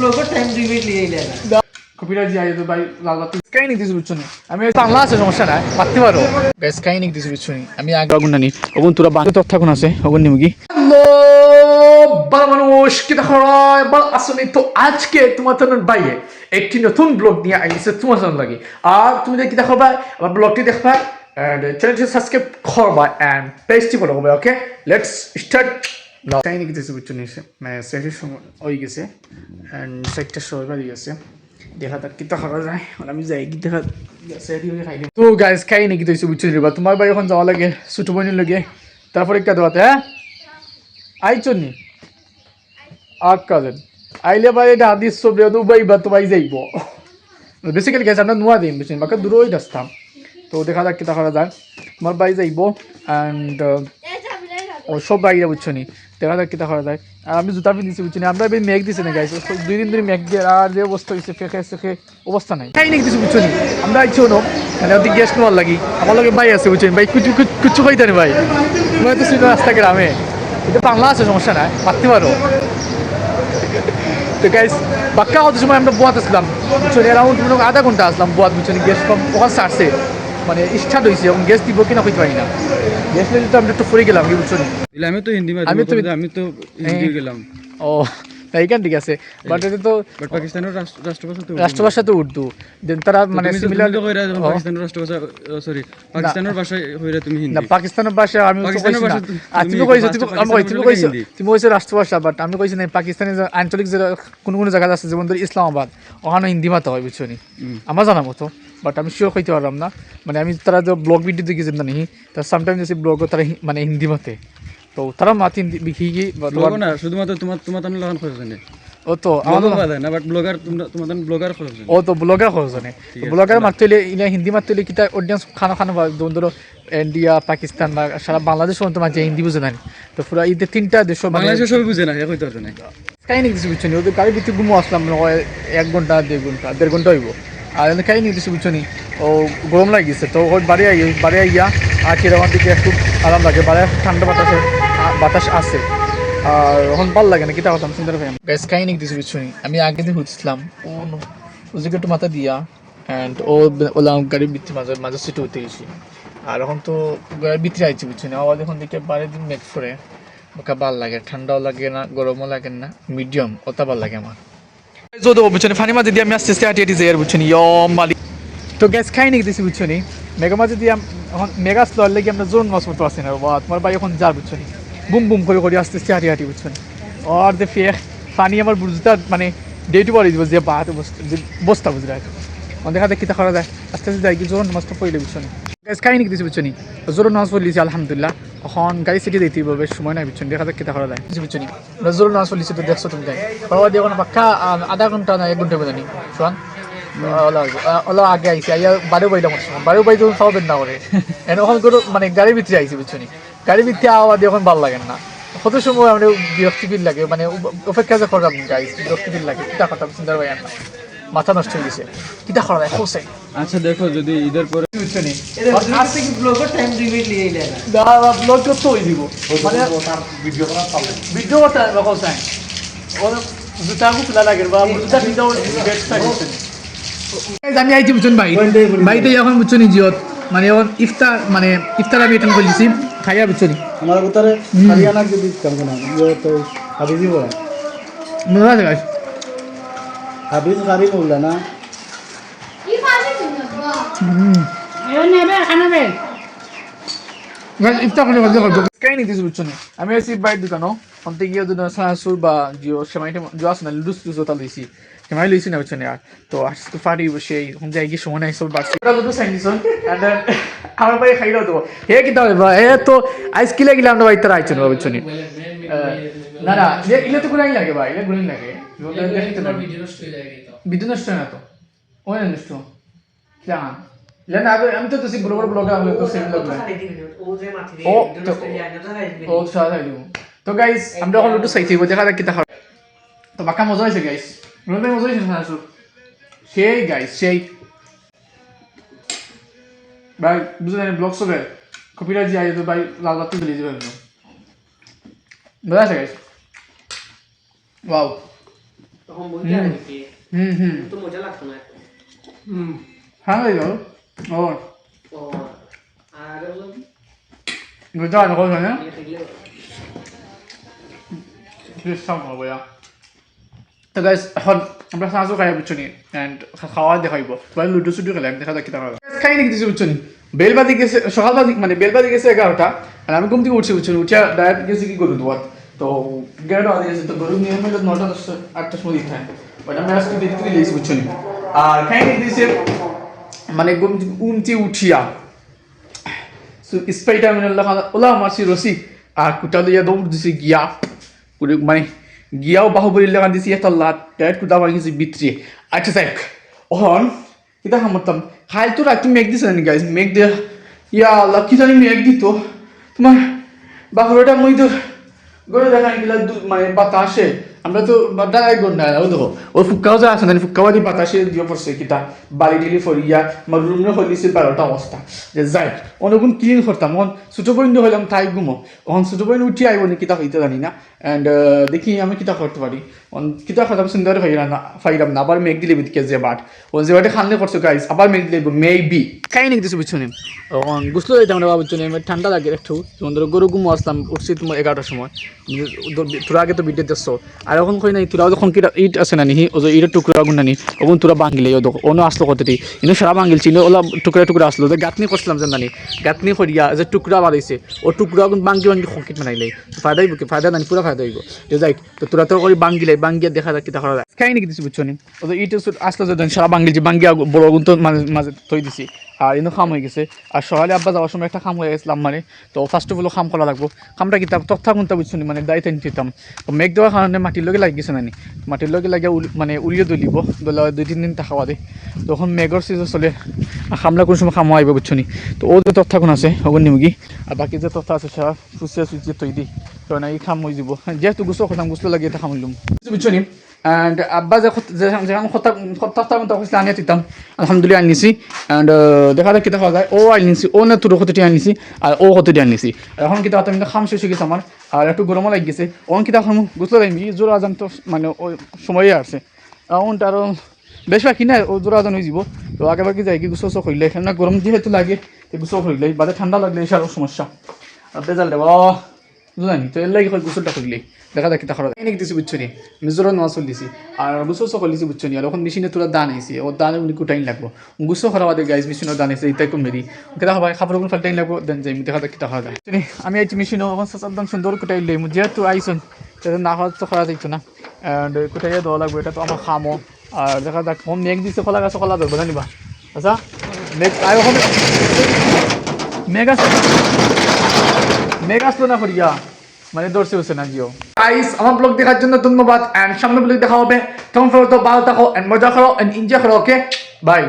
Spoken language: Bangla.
ব্লগের টাইম 2 মিনিট নিয়ে না কপিরাইট দিয়ে তো ভাই লাল বাতি স্কাইনিক দিছি বুঝছো নি আমি বাংলা আছে সমস্যা নাই পারতে পারো স্কাইনিক দিছি বুঝছো নি আমি আগে আগুন নানি ওগুন তোরা বাংলা তথ্য আছে ওগুন নিমুগি হ্যালো বাবা মানুষ কি দেখো বল আসলে তো আজকে তোমার তো বাইরে একটি নতুন ব্লগ নিয়ে আইছে তোমার জন্য লাগি আর তুমি কি দেখো ভাই আমার ব্লগটি দেখবা and চ্যানেলটি সাবস্ক্রাইব করবা and পেজটি ফলো করবা ওকে লেটস স্টার্ট নাও স্কাইনিক দিছি বুঝছো নি মানে সেটির সময় হই গেছে and সেটটা সবাই বাড়ি গেছে দেখা তার কিতা খাওয়া যায় আমি যাই কি দেখা সেটি হয়ে খাইলি তো গাইস খাই নাকি তুই বুঝছিস রে বা তোমার বাড়ি এখন যাওয়া লাগে ছোট বোনের লগে তারপর একটা দেওয়াতে হ্যাঁ আইছো নি আর কাজেন আইলে ভাই এটা হাদিস সব রে দুবাই বা তো ভাই যাইব বেসিক্যালি গাইস আমরা নোয়া দিন বুঝছেন বাকি দূরই রাস্তা তো দেখা যাক কিতা খাওয়া যায় তোমার বাড়ি যাইব অ্যান্ড ও সব বাইরে বুঝছো নি দেখা যাক কিতা খাওয়া যায় আর আমি জুতা পিন্ধিছি বুঝছি না আমরা মেঘ দিছি না গাইছে 2 দিন ধরে মেঘ দিয়ে আর যে অবস্থা হয়েছে ফেঁকে অবস্থা নাই তাই নাকি কিছু বুঝছো নি আমরা আইছো না মানে ওদিকে গ্যাস নেওয়ার লাগি আমার লগে ভাই আছে বুঝছেন ভাই কুচু খাইতে নি ভাই তোমার তো সিধা রাস্তা গ্রামে এটা বাংলা আছে সমস্যা নাই পারতে পারো তো গাইস বাক্কা কত সময় আমরা বোয়াত আসলাম বুঝছো অ্যারাউন্ড আধা ঘন্টা আসলাম বোয়াত বুঝছো গ্যাস কম ওখান ছাড়ছে মানে স্টার্ট হয়েছে এবং গ্যাস দিব কিনা কইতে পারি না গ্যাস নিলে তো আমরা একটু ফুরে গেলাম কি বুঝছো আমি তো হিন্দি আমি তো হিন্দি গেলাম ও তাই কেন ঠিক আছে বাট এটা তো পাকিস্তানের রাষ্ট্রভাষা তো উর্দু দেন তারা মানে সিমিলার পাকিস্তানের রাষ্ট্রভাষা সরি পাকিস্তানের ভাষায় হইরা তুমি হিন্দি না পাকিস্তানের ভাষা আমি তো পাকিস্তানের কইছি না ভাষা তুমি কইছো তুমি কইছো রাষ্ট্রভাষা বাট আমি কইছি না পাকিস্তানের আঞ্চলিক যে কোন কোন জায়গা আছে যেমন ধর ইসলামাবাদ ওখানে হিন্দি মাতা হয় বুঝছো নি আমার জানা মতো বাট আমি শিওর কইতে পারলাম না মানে আমি তারা যে ব্লগ ভিডিও দেখি যেন জানি তার সামটাইম যে ব্লগ তারা মানে হিন্দি মাতে তো তারা মাতি বিখি কি ব্লগ না শুধুমাত্র তোমার তান লাগান খরচ নেই ও তো আমার কথা না বাট ব্লগার তোমার তান ব্লগার খরচ নেই ও তো ব্লগার খরচ নেই ব্লগার মারতেলে ইনা হিন্দি মারতেলে কিতা অডিয়েন্স খানা ধরো ইন্ডিয়া পাকিস্তান বা সারা বাংলাদেশ পর্যন্ত মাঝে হিন্দি বুঝে না তো পুরো এই তিনটা দেশ বাংলাদেশের সবাই বুঝে না কইতে পারছো না কাহিনী কিছু বুঝছো নি ওদের গাড়ি ভিতরে ঘুমো আসলাম 1 ঘন্টা 1.5 ঘন্টা হইব আর কাহিনী কিছু বুঝছো নি ও গরম লাগিয়েছে তো ওই বাড়ি আইয়া আর কিরকম দিকে একটু আরাম লাগে বাড়ি ঠান্ডা বাতাস আছে আর এখন ভাল লাগে না কিতা কথা চিন্তা করি গ্যাস কাহিনী কিছু বুঝছো নি আমি আগে দিয়ে খুঁজছিলাম ও যে একটু মাথা দিয়া অ্যান্ড ওলাম গাড়ির ভিত্তি মাঝে সিটে উঠতে গেছি আর এখন তো গাড়ির ভিতরে আইছি বুঝছো নি আবার এখন দিকে বাড়ির দিন মেঘ করে ওকে ভাল লাগে ঠান্ডাও লাগে না গরমও লাগে না মিডিয়াম ওটা ভাল লাগে আমার যদি বুঝছো নি ফানি মাঝে দিয়ে আমি আস্তে আস্তে হাঁটি যাই আর বুঝছো নি মালিক তো গ্যাস খাই নাকি দিছি বুঝছো নি মেঘা মাঝে দিয়ে এখন মেঘা স্লোয়ার লেগে আমরা জোর মাছ মতো আসি না বা তোমার ভাই এখন যা বুঝছো নি বুম বুম করে আস্তে আস্তে হাঁটি বুঝছো নি আর যে ফেক পানি আমার বুঝতে মানে ডে টু বাড়ি দিব যে বাহাতে বস্তা বুঝলে দেখা দেখ কিতা করা যায় আস্তে আস্তে যাই কি জোর মাছটা পড়লে বুঝছো নি গ্যাস খাই নাকি দিছি বুঝছো নি জোর নামাজ পড়লিছি আলহামদুলিল্লাহ এখন গাড়ি সিটি দিতে বেশ সময় নাই বুঝছো দেখা দেখ কিতা করা যায় বুঝছো নি জোর নামাজ পড়লিছি তো দেখছো তুমি যাই বাবা দিয়ে এখন পাক্কা আধা ঘন্টা না 1 ঘন্টা বেজে নি শোন ওলা আগে আইসি আইয়া বাড়িও বাইলাম বাড়িও বাড়ি যখন খাওয়াবেন না করে এখন কোনো মানে গাড়ির ভিতরে আইসি বুঝছো নি গাড়ির ভিতরে আওয়া দিয়ে এখন ভালো লাগে না কত সময় আমরা বিরক্তি ফিল লাগে মানে অপেক্ষা যে করলাম গাড়ি বিরক্তি ফিল লাগে কিতা কথা চিন্তা ভাই না মাথা নষ্ট হয়ে গেছে কিতা করা যায় হোসেন আচ্ছা দেখো যদি ঈদের পরে বুঝছো নি আজকে কি ব্লগের টাইম 2 মিনিট নিয়ে না ব্লগ তো হয়ে দিব মানে ভিডিও করতে হবে হোসেন ওর জুতা খুলা লাগে বা জুতা নিতেও আমি আইছি বুঝছেন ভাই বাড়িতে এখন বুঝছো নি জিয়ত মানে এখন ইফতার আমি এটা করছি খাইয়া বুঝছো নি আমার ভিতরে হরিয়ানা যদি কাম না তো হাবিজি বলা মজা আছে গাইস হাবিজ গাড়ি বললা না কি পানি তুমি আয়ো নেবে খানাবে গাইস ইফতার করে বলতে কাই নি দিস বুঝছো নি আমি আইছি বাইরে দোকানো অন্তে গিয়ে যদি সাসুর বা জিও সেমাইতে জিও আসনা লুডুস জোতা লইছি সেমাই লইছি না বুঝছো নি আর তো আজকে ফাটি বসে এখন যাই কি সময় নাই সব বাড়ছে ওটা দুটো সাইনিসন এন্ড দেন আমার ভাই খাইলো তো হে কি দাও ভাই এ তো আইস কিলে গিলা আমরা বাইতে আইছেন বুঝছো নি না না ইলে তো গুলাই লাগে ভাই ইলে গুলাই লাগে দেখতে না ভিডিও নষ্ট হয়ে যায় তো ভিডিও নষ্ট না তো ওই নষ্ট জান লেন আগে আমি তো তুই বড় ব্লগার হলো তো সেম ব্লগ ও যে মাথি রে ভিডিও নষ্ট হয়ে যায় না ও সাদা দিব তো গাইস আমরা এখন একটু সাইতে দেখা যাক কি দেখা তো বাকা মজা হইছে গাইস রোলে মজা হইছে না আসলে সেই গাইস সেই ভাই বুঝলেন ব্লগ সবে কপিরাইট দিয়ে আইতো ভাই লাল বাতি জ্বলিয়ে দিবেন মজা আছে গাইস ওয়াও তখন বলতে আর কি তো মজা লাগতো না হ্যাঁ ভাই যাও ও ও আর হলো গুজা আর কথা না কি থাকলে চেষ্টা করবো ইয়া তো গাইস এখন আমরা সাজু খাই বুঝছো নি এন্ড খাওয়া দেখাইব ভাই লুডো সুডো খেলাম দেখা যাক কি তাহলে খাই নাকি দিছি বুঝছো নি বেলবাদি গেছে সকালবাদি মানে বেলবাদি গেছে 11টা আর আমি ঘুম থেকে উঠছি বুঝছো উঠে ডাইরেক্ট গেছি কি গরু দুয়াত তো গেট আগে গেছে তো গরু নিয়ে হলো 9টা 8টার সময় দিতে হয় বাট আমি আজকে দেরি করে লেছি বুঝছো নি আর খাই নাকি দিছে মানে ঘুম থেকে উঠিয়া স্পাইটার মিনাল্লাহ ওলা মারছি রসি আর কুটা দিয়া দৌড় দিছি গিয়া মানে গিয়াও বাহুবলীর লেখান দিছি একটা লাট ডাইরেক্ট কুটা মারি গেছি বিত্রি আচ্ছা সাহেব ওহন কিতা খামতাম হাইল তো রাখি মেঘ দিছে না গাইজ মেঘ দিয়া ইয়া আল্লাহ কি জানি মেঘ দিত তোমার বাহুরটা মই তো গড়ে দেখান গেলা মানে বাতাসে আমরা তো দাঁড়াই গড় না ও দেখো ও ফুক্কাও যা আছে না ফুক্কাও দিয়ে বাতাসে দিয়ে পড়ছে কিতা বাড়ি টিলি ফরিয়া আমার রুমে হলিছে 12টা অবস্থা যে যাই অনেকক্ষণ ক্লিন করতাম এখন ছোটো বইন্ড হইলাম তাই ঘুমো এখন ছোটো বইন উঠি আইব নি কিতা হইতে জানি না অ্যান্ড দেখি আমি কিতা করতে পারি কিতা খাতাম সুন্দর ফাইরাম না আবার মেঘ দিলে বিদকে যে বাট ও যে বাটে খানলে করছো গাইস আবার মেঘ দিলে মেবি খাই নাকি কিছু বুঝছো নি গুছলো যাইতাম আমরা বুঝছো নি ঠান্ডা লাগে একটু যেমন ধরো গরু ঘুমো আসলাম উঠছি তোমার 11টার সময় তোরা আগে তো ভিডিও দেখছো আর এখন কই নাই তোরা যখন কিটা ইট আছে না নিহি ও যে ইটের টুকরা গুণ নানি ওগুন তোরা বাঙ্গিলে ও দেখো অন্য আসলো কতটি কিন্তু সারা বাঙ্গিল ছিল ওলা টুকরা টুকরা আসলো যে গাঁথনি করছিলাম যে নানি গাঁথনি করিয়া যে টুকরা বাড়াইছে ও টুকরা গুণ বাঙ্গি বাঙ্গি সংকিত বানাইলে ফায়দা হইব কি ফায়দা নানি পুরা ফায়দা হইব যে যাই তো তোরা তো করে বাঙ্গিলে বাঙ্গিয়া দেখা যাক কিতা করা যায় খাই নাকি কিছু বুঝছো নি ও যে ইট আসলো যে সারা বাঙ্গিল যে বাঙ্গিয়া বড় গুণ তো মাঝে থই দিছি আর এনে খাম হয়ে গেছে আর সকালে আব্বা যাওয়ার সময় একটা খাম হয়ে গেছিলাম মানে তো ফার্স্ট অফ অল খাম করা লাগবো খামটা কিতাম তথ্যা কোনটা বুঝছো নি মানে দায়িত্ব নিতাম মেঘ দেওয়ার কারণে মাটির লগে লাগি গেছে নানি মাটির লগে লাগে মানে উলিয়ে দলিব দলা 2-3 দিন খাওয়া দে তখন মেঘর সিজন চলে খামলা কোন সময় খামা আইব বুঝছো নি তো ও যে তথ্যা কোন আছে ওগুন নিমগি আর বাকি যে তথ্যা আছে সেটা ফুসিয়া সুচিয়ে তৈ দি কারণ এই খাম হয়ে যাব যেহেতু গুছো খতাম গুছলো লাগে এটা খামলাম বুঝছো নি অ্যান্ড আব্বা যেখানে কথা মতো আনিয়ে দিতাম আলহামদুলিল্লাহ আনিছি অ্যান্ড দেখা যাক কিতা খাওয়া যায় ও আনিছি ও না তোর কতটি আনিছি আর ও কতটি আনিছি এখন কিতা হতাম কিন্তু খাম শেষ হয়ে গেছে আমার আর একটু গরমও লাগি গেছে ওন কিতা খাম গুছলো যাইবি জোর আজান তো মানে ওই সময়ে আসছে এখন আরও বেশ বাকি না ও জোর আজান হয়ে যাব তো আগে বাকি যাই কি গুছো চোখ হইলে এখানে গরম যেহেতু লাগে গুছো হইলে বাদে ঠান্ডা লাগলে এসব সমস্যা বেজাল দেব বুঝলানি তো এর লাগে গুছোটা করলেই দেখা যাক কিতা খরচ এনেক দিছি বুঝছো নি নিজেরও নোয়া চল দিছি আর গুছো সকল দিছি বুঝছো নি আর এখন মেশিনে তোরা দান আইছি ও দানে উনি টাইম লাগবো গুছো খরা বাদে গাইজ মেশিনও দান আইছে ইতাই কমেরি কেটা হবে খাবার কোন টাইম লাগবো দেন যাই দেখা যাক কিতা খরা যায় আমি আইছি মেশিনও এখন একদম সুন্দর কুটাই লই যেহেতু আইসন সেটা না হওয়া তো খরা যাইতো না অ্যান্ড কুটাইয়া দেওয়া লাগবে এটা তো আমার খামো আর দেখা যাক হোম মেঘ দিছে খোলা গাছ খোলা ধরবো জানিবা আচ্ছা মেঘ আয় ওখানে মেঘ আসলো না করিয়া মানে দর্শে হচ্ছে না জিও গাইস আমার ব্লগ দেখার জন্য ধন্যবাদ এন্ড সামনে ব্লগ দেখা হবে তখন ভালো থাকো এন্ড মজা করো এন্ড এনজয় করো ওকে বাই